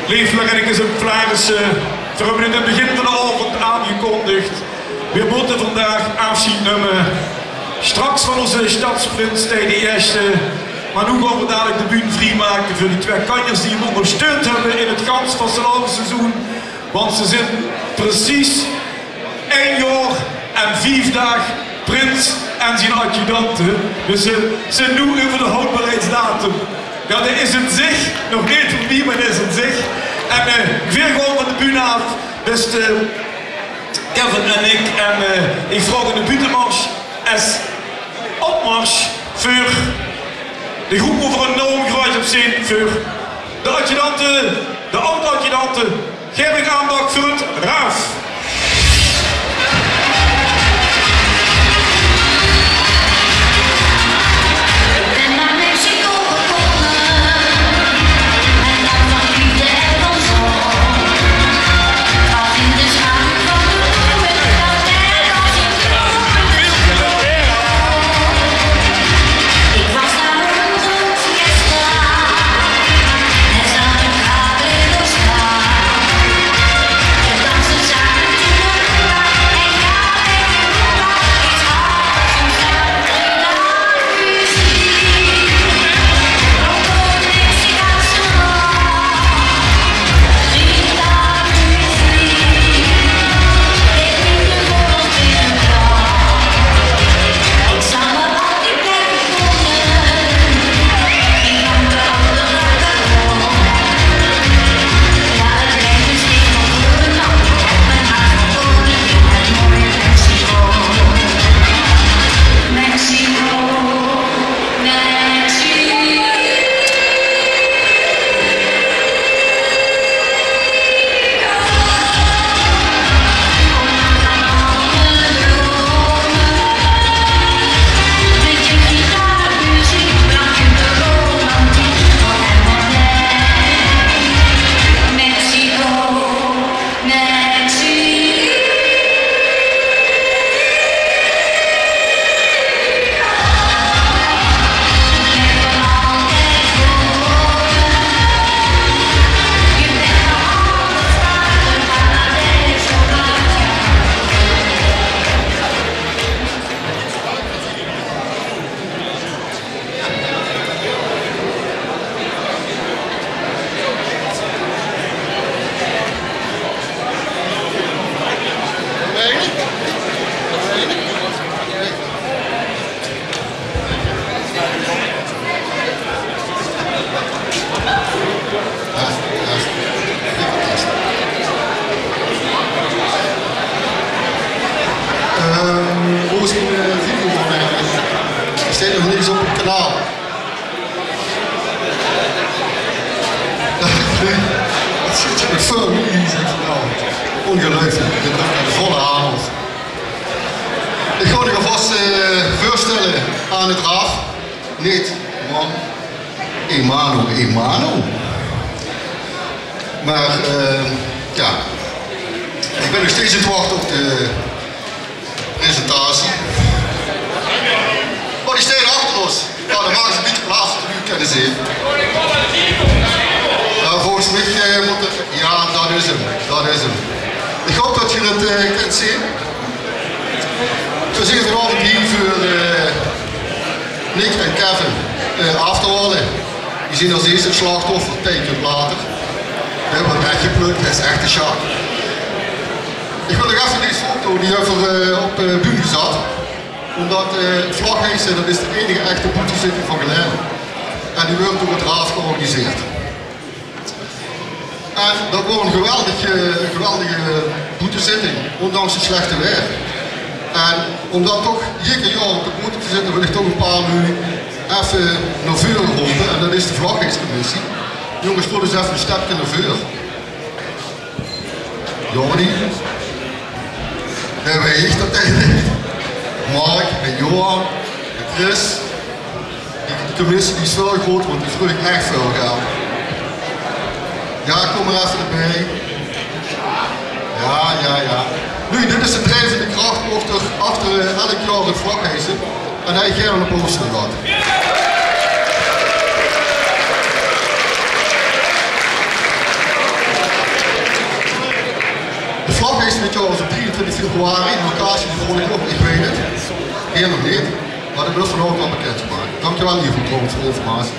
Leeflijk is een Vlaams. We hebben in het begin van de avond aangekondigd. We moeten vandaag afscheid nemen. Straks van onze stadsprins tegen de eerste. Maar nu gaan we dadelijk de bühne vrijmaken voor die twee kanjers die hem ondersteund hebben in het gans van het halve seizoen. Want ze zijn precies 1 jaar en 5 dagen prins en zijn adjudanten. Dus ze zijn nu over de houdbaarheidsdatum. Ja, dat is in zich, nog niet voor wie, maar dat is in zich. En weer gewoon van de bühne af, beste Kevin en ik. En ik vraag in de buitenmars als opmars voor de groep over een enorm geluid op zee voor de adjudanten, de oud-adjudanten. Geef ik aandacht voor het RAF. Ongelooflijk, dit is de volle avond. Ik ga u alvast voorstellen aan het RAF. Niet man, Emano. Maar ja, ik ben nog steeds aan het wachten op de presentatie. Maar die staan achter ons. Ja, dan maken ze een beetje plaats dat u kunnen zien. Volgens mij moet er... Ja, dat is hem. Ik hoop dat je het kunt zien. We zijn vanavond hier voor Nick en Kevin af te halen. Die zien als eerste slachtoffer, teken later. We hebben het echt geplukt, dat is echt een sjaak. Ik wil nog even deze foto die over op bühne zat. Omdat Vlagheizen, dat is de enige echte boetezitting van Geleen. En die wordt door het RAF georganiseerd. En dat wordt een geweldige boetezitting, ondanks het slechte weer. En om dat toch jekke jaar op de boete te zitten, wil ik toch een paar nu even naar voren roepen. En dat is de Vlagheidscommissie. Jongens, voor eens even een stapje naar voren. Jordi. En wij dat tegen Mark en Johan en Chris. Die commissie die is veel groot, want die vroeg echt veel geld. Ja, kom er even erbij. Ja. Nu, dit is de drijvende kracht achter elk jaar het Vlagheizen. En hij gaat een poster gehad. vlagfeest dit jaar was op 23 februari. De locatie die volg ik nog, ik weet het. Hier nog niet. Maar dat wil vanavond al bekend maken. Dankjewel Ivo trouwens voor de informatie.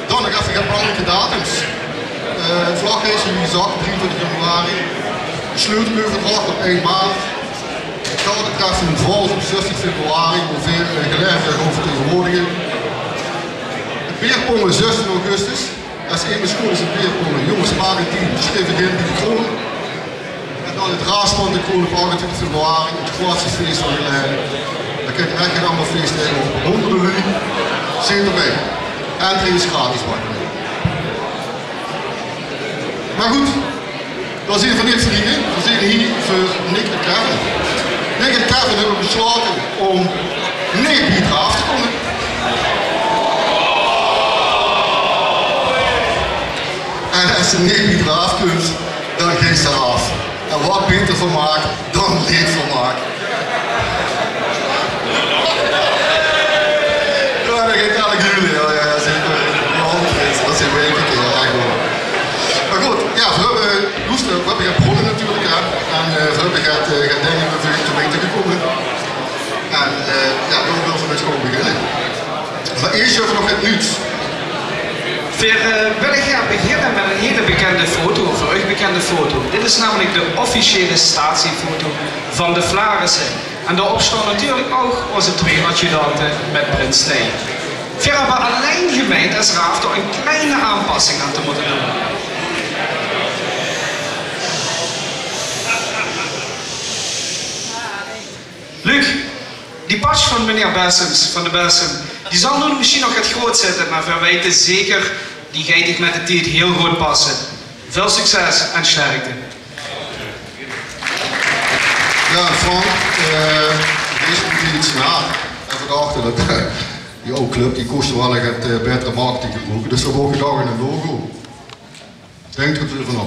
Dan nog even belangrijke datums. Het vlagfeest, jullie gezegd, 23 januari. De sleutelbeurverdrag op 1 maart. Het kadertreffen in Vals op 16 februari. Ongeveer geleid over vertegenwoordigen. Het beerpongen 16 augustus. Als één school is het beerpongen. Jongens maritiem, schreef ik in de kroon. En dan het raasland de kroon op 28 februari. Het Kroatiëfeest van Geleiden. Dan kun je echt geen ander feest hebben op honderden luni. Zit erbij. Entree is gratis, maken. Maar goed, dat is hier van niks vrienden. We zijn hier voor Nick en Kevin. Nick en Kevin hebben besloten om niet Pieter af te komen. En als ze niet Pieter af kunt, dan geeft ze af. En wat beter van maakt dan leed van maakt. Ja, dat geeft eigenlijk jullie. Ja, zeker. Dat zijn we één keer echt wel. Maar goed, ja, we hebben geen bronnen natuurlijk, hè. En we hebben geen dingen te weten gekomen. En ja, we willen van het gewoon beginnen. Maar eerst even nog het nieuws. We willen gaan beginnen met een hele bekende foto, voor u bekende foto. Dit is namelijk de officiële statiefoto van de Vlarissen. En daarop staan natuurlijk ook onze 2 adjudanten met Prins Stijn. We hebben alleen gemeend als raad door een kleine aanpassing aan te moeten doen. Luc, die pas van meneer Bessems, van de Bessem, die zal nu misschien nog het groot zitten, maar we weten zeker, die gaat zich met de tijd heel goed passen. Veel succes en sterkte. Ja, Frank, deze moet iets na. Even dachten dat die oude club die kost wel het betere marketing gebruiken, dus we hebben ook gedacht in een logo. Denk er vanaf.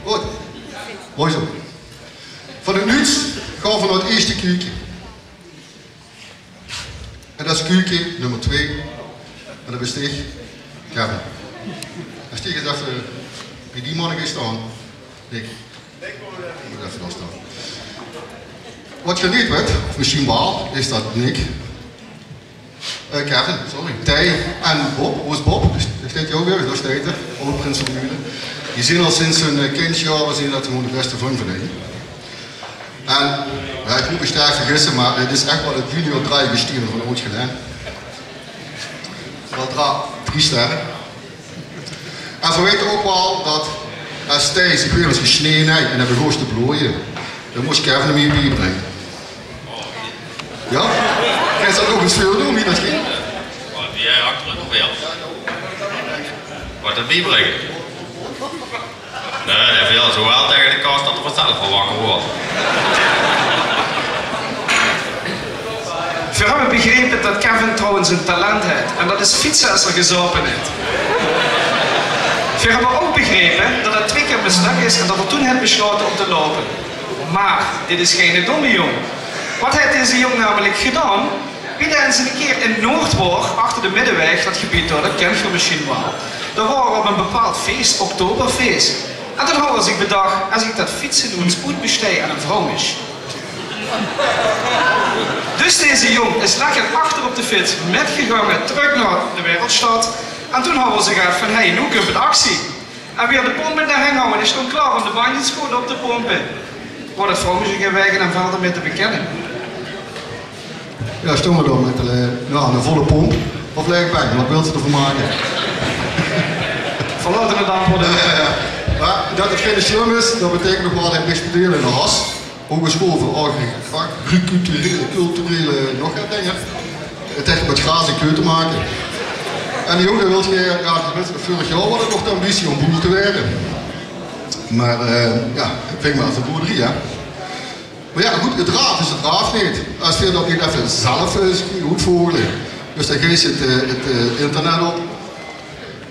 Goed, mooi zo. Van het nieuws gaan we naar het eerste kuurtje. En dat is kuurtje nummer 2. En dat besteeg Kevin. En steeg eens even bij die mannen staan. Nick. Ik moet even daar staan. Wat je niet weet, of misschien wel, is dat Nick, Kevin, sorry, Tij en Bob. Hoe is Bob? Daar staat hij ook weer, daar staat hij, ook Prins van Muren. Die zien al sinds hun kindsjaren zien dat ze gewoon de beste fun verdienen. En ja, ik moet me sterk vergissen, maar het is echt wel het junior draaibestuur van ooit gedaan. Wel 3 sterren. En we weten ook wel dat als Thijs zich weer eens gesneden heeft en hij begon te plooien, dan moest Kevin hem hier bijbrengen. Ja? Ga je dat ook eens veel doen, wie dat ging? Wat jij achter nog wel? Wat een bijbrengen? Nee, dat wil zo wel tegen de kast dat er vanzelf al wakker wordt. We hebben begrepen dat Kevin trouwens een talent heeft en dat is fietsen als er gezopen is. We hebben ook begrepen dat het 2 keer mislukt is en dat we toen hebben besloten om te lopen. Maar dit is geen domme jong. Wat heeft deze jong namelijk gedaan? Wie eens een keer in Noordwoord, achter de Middenweg, dat gebied daar, dat kent je misschien wel. Daar waren we op een bepaald feest, Oktoberfeest. En toen hadden zich bedacht, als ik dat fietsen doe, een spoed besteed aan een vrouw is. Dus deze jong is lekker achter op de fiets metgegangen, terug naar de Wereldstad. En toen hadden ze gezegd van, hey, nu kun je actie. En weer de pompen daar hangen houden, die stond klaar om de bandjes goed op te pompen. Waar het vrouwtje gaan wegen en verder mee te bekennen. Ja, stonden we dan met een volle pomp. Of leg ik bij, wat wil ze ervan maken? Verlaten het antwoorden. Maar dat het geen slim is, dat betekent nog wel dat ik studeren in de HAS. Hogeschool voor culturele nog wat dingen. Het heeft met gras en keur te maken. En die jongen wil je, ja, vorig jaar was het nog de ambitie om boer te werden. Maar ja, ik vind maar voor boerderie, hè. Maar ja, goed, het draaf is het draaf niet. Als je dat niet even zelf goed volgen. Dus dan geef je het internet op.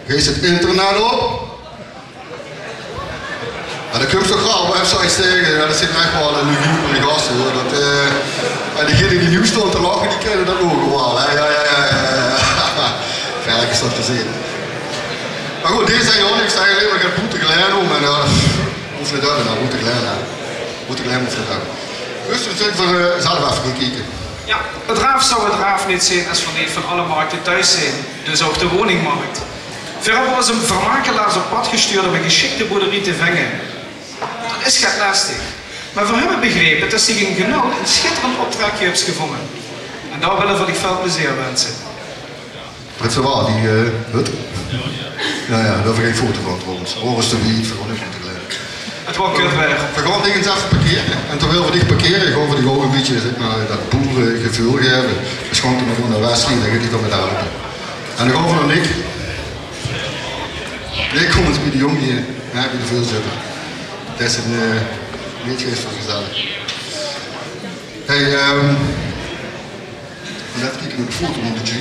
Geef je het internet op. En dan kun je toch wel websites tegen, ja, dat zit echt wel een review voor die gasten hoor. En diegenen die nieuw stond te lachen, die kennen dat ook wel. Ja. Kijk, is dat te zien. Maar goed, deze zei ook niks eigenlijk, maar ik heb boete geleid om en hoef niet uit, nou boete geleid aan. Boete geleid moet niet uit. Dus toen zit ik voor zelf even gaan kijken. Ja, het raaf zou het raaf niet zijn als we niet van alle markten thuis zijn, dus ook de woningmarkt. Verder was een vermakelaars op pad gestuurd om een geschikte boerderie te vangen. Dat is gaat lastig. Maar we hebben begrepen dat zich in Genoud een schitterend opdrachtje heeft gevonden. En daar willen we veel plezier wensen. Wat zo waar, die hut? Ja, daar heb ik geen foto van trouwens. Horen ze niet, gewoon even te geleiden. Het wordt kut weer. We gaan dingen even parkeren. En terwijl we dicht parkeren, gaan we die gewoon een beetje dat boerengevoel geven. We schonken nog naar Wesley, dan gaat hij dan met helpen. En dan gaan we naar Nick. Nick komt eens bij de jongen hier, bij de voorzitter. Dat is een beetje voor gezellig. Hey, net kijken naar de foto van de G.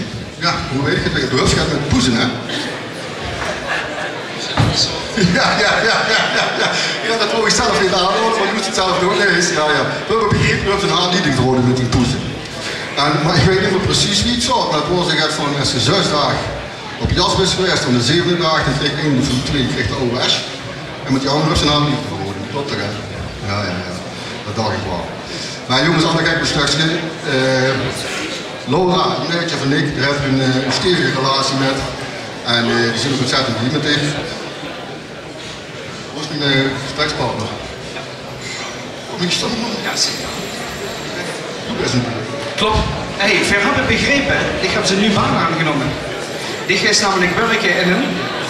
Ja, hoe weet ik het? De hus gaat met poezen, hè? Ja, dat wou ik zelf niet aanhouden, maar je moest het zelf doen. Nee, ja. We hebben begrepen dat een aanbieding geworden met die poezen. Maar ik weet niet meer precies wie het zat, maar het was echt van als je 6 dagen op Jasbus geweest, om de 7e dag, dan kreeg een van de 2 kreeg de OS. En met die andere zijn aanbieding geworden. Klopt toch, hè? Ja. Dat dacht ik wel. Maar jongens, ander kijk een stukje. Laura, een meidje van Nick, daar heb ik een stevige relatie met. En die zijn ook ontzettend lief met ik. Hoe is mijn gesprekspartner? Wie is dat? Ja, zeker. Doe best een Klopt. Hey, we hebben begrepen, ik heb ze nu baan aangenomen. Die gaat namelijk werken in een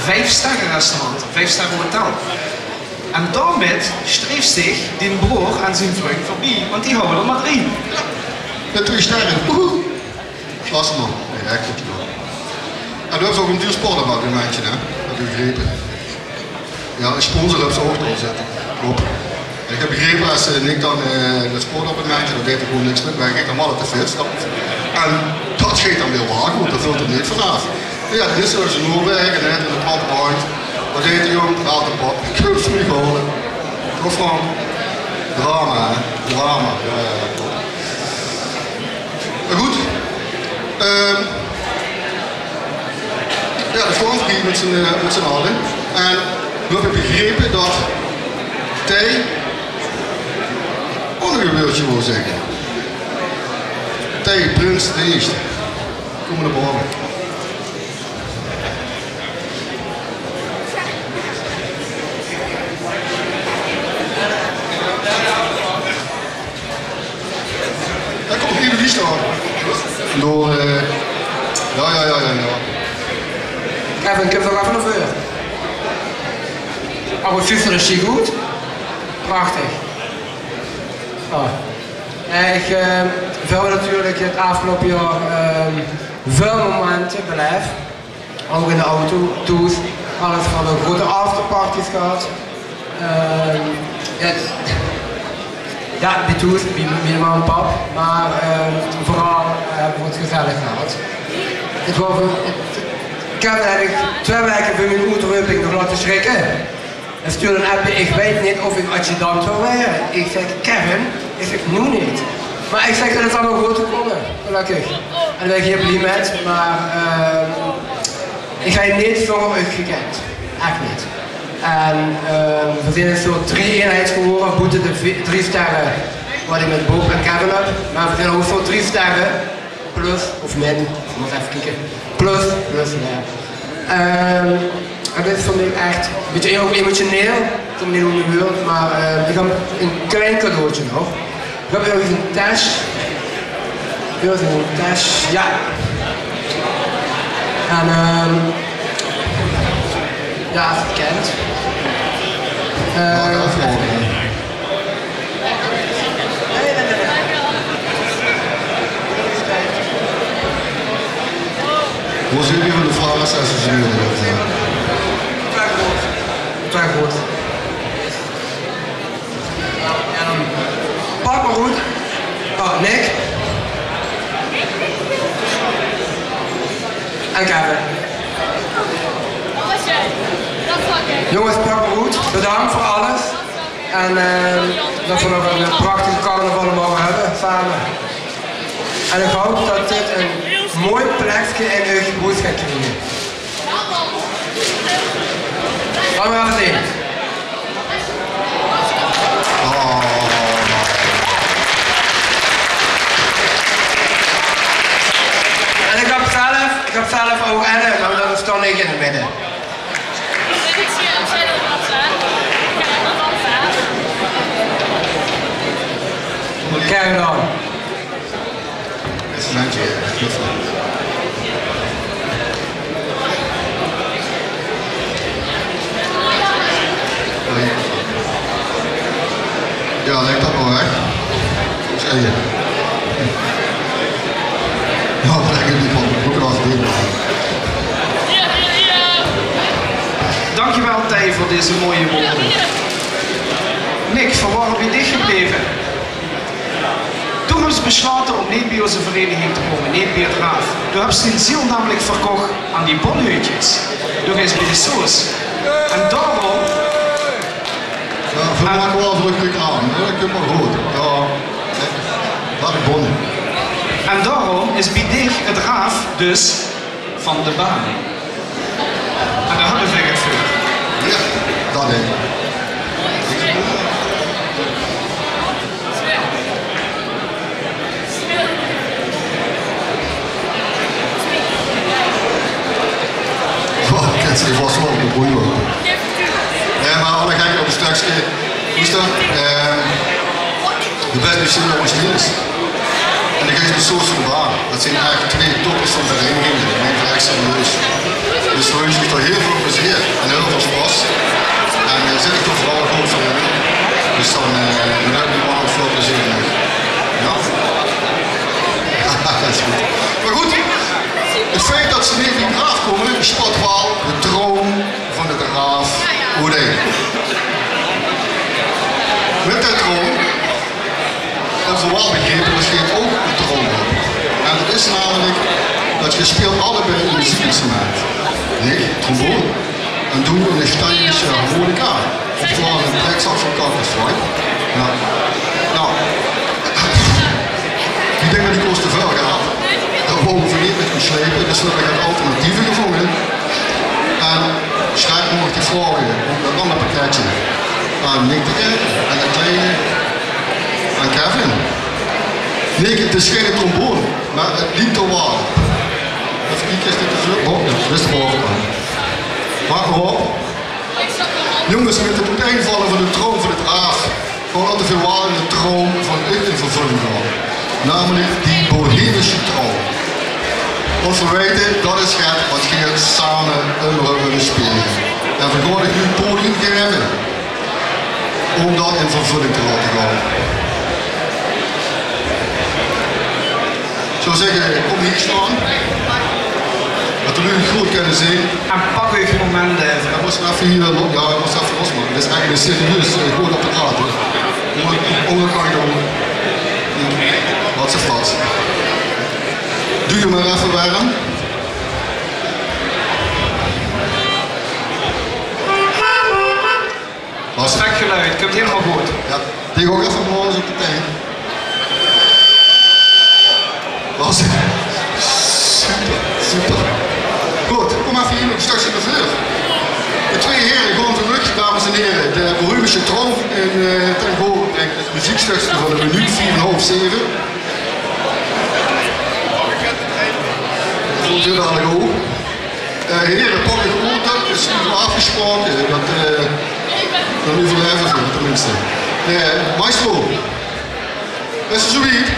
5-sterren restaurant, 5-sterren hotel. En daarmee streeft zich die broer aan zijn vriend voorbij, want die houden er maar 3. Met 3 sterren. Woehoe. Klasse man. Nee, echt goed gedaan. En dat is ook een duur sportabonnementje, hè? Dat heb je begrepen. Ja, een sponsor op zijn hoofd zetten. Klopt. Ik heb begrepen als Nick dan dat sportabonnementje, dat deed er gewoon niks met, maar hij ging allemaal te fit stappen. En dat geeft dan weer wagen, want dat vult er niet vanaf. Ja, dit is zoals een Noorwegen, net in de padpoint. Wat deed die jongen? Haalt de pad. Ik heb het voor je gehouden. Toch van drama, hè? Drama. Ja. Maar goed. Ja, de vormgebied met z'n allen. En we hebben begrepen dat hij ook nog een woordje wil zeggen. Hij, Prins de Eerste. Kom maar naar boven. Daar komt hier de staan. Door, ja. Kevin, ik heb nog even een vuur. Oh, het vuur is hier goed. Prachtig. Oh. We hebben natuurlijk het afgelopen jaar veel momenten beleefd. Ook in de auto, toes. Alles van de grote afterparties gehad. Ja, die toes, bij mijn mama en pap. Maar vooral hebben we het gezellig gehad. Het was ik heb eigenlijk 2 weken voor mijn moederhupping nog laten schrikken. En stuurde een appje, ik weet niet of ik adjudant wil worden. Ik zeg, Kevin, ik zeg, nu niet. Maar ik zeg dat het allemaal goed komen, gelukkig. En daar ben ik heel blij met, maar ik ga je niet zonder u gekend. Echt niet. En we zijn een soort 3-eenheid geworden, boeten de 3 sterren wat ik met Bob en Kevin heb. Maar we zijn ook zo'n 3 sterren, plus of min, ik moet even kijken. Plus, ja. En dit is voor mij echt een beetje emotioneel, ik weet niet hoe je wilt, maar ik heb een klein cadeautje nog. Ik heb ergens een tas. Ja. En ja, als je het kent. Hoe zien jullie van de vragen als ze nu Twee goed. En dan pak maar goed. Oh, Nick. En Kevin. Jongens, pak maar goed. Bedankt voor alles. En dat we nog een prachtige carnaval mogen hebben samen. En ik hoop dat dit een mooi plekje in uw boot gaat krijgen. Lang maar even in. En ik heb zelf ook Ellen, maar dat stond ik in het midden. Ik zie hem zelf wat aan. Ik heb dat al vaak. Carry on. Dit is een handje. Ja, lijkt dat wel weg. Wat zei je? Ja, trek het niet van. Moet ik er even doen. Dankjewel Thij voor deze mooie woorden. Nick, van waar ben je dichtgebleven? Toen hebben ze besloten om niet bij onze vereniging te komen, niet bij het raaf. Toen hebben ze hun ziel namelijk verkocht aan die bonneutjes. Door eens bij de soos. En daarom... Ja, we maken wel vluchtig aan. Dat kun je maar goed. Ja, laat ik bonnen. En daarom is Bidig het raaf dus van de baan. En daar hebben we het voor. Ja, dat denk ik. Ik was wel op de boei hoor. Ja, maar alle kijken op de stukje. Hoe is dat? De beste bestuurder was Niels. En de geest soort van de baan. Dat zijn eigenlijk twee toppers van de vereniging. Dat neemt het echt serieus. Dus we wensen toch heel veel plezier en heel veel spaß. En zit ik toch vooral goed van jullie. Dus dan heb ik wel veel plezier mee. Ja? Dat is goed. Maar goed. Het feit dat ze niet in de graaf komen, spot wel de droom van de graaf Oudé. Met dat droom, dat is wel begrepen, er zit ook een droom op. En dat is namelijk dat je speelt allebei een muziekinstrument. Nee, trombone. En doen we een steinische harmonica. Oftewel een treksaxofoon is right? Ja. Nou, die dingen die kosten veel geld. Daar wonen we niet met geslepen, dus we hebben alternatieven gevonden. En schrijf nog die vragen op dat andere pakketje aan Nick en de kleine aan Kevin. Nick, het is geen trombone, maar het liep er wel. Even kijken, is dit de vlucht? Oh, ja, dat is de bovenkant. Maak maar op. Jongens, met het uiteenvallen van de droom van het raaf, gewoon al te veel waar in de droom van ik in vervulling gaan. Namelijk die bohemische droom. Want we weten, dat is het wat je samen een willen spelen. En we gaan ik nu het podium geven om dat in vervulling te laten gaan. Ik zou zeggen, kom hier staan. Dat we jullie goed kunnen zien. En pak uw momenten even. Dat was even hier, ja, dat was even losmaken. Dat is eigenlijk een serieus goed apparaat. Ondergang doen. Wat ze vast. Doe je maar even warm. Strak geluid, komt helemaal goed. Ja, die ga ik even morgens op de teen. Was super, super. Goed, kom even hier een stukje naar voren. De twee heren, gewoon geluk, dames en heren. De Bohemische Droom in ten gehoor brengt het muziekstukje van de minuut 4,5, 7. Dat zit aan de go. Heren, pak het goed, dat is nu afgesproken. Dat nu verleven we tenminste. Maestro, is er zoiets?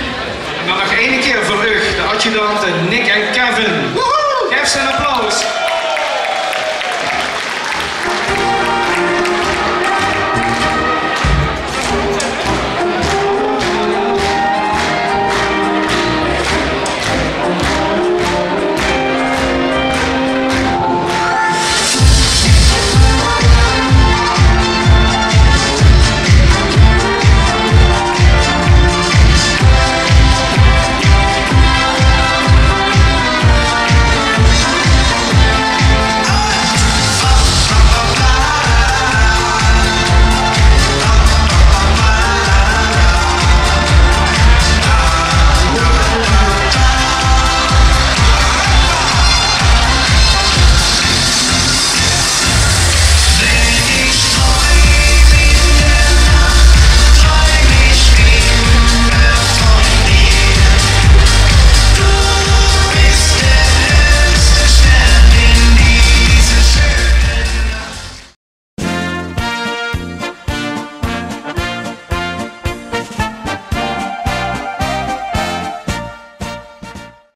En dan nog één keer voor u, de adjudanten Nick en Kevin. Geef ze een applaus.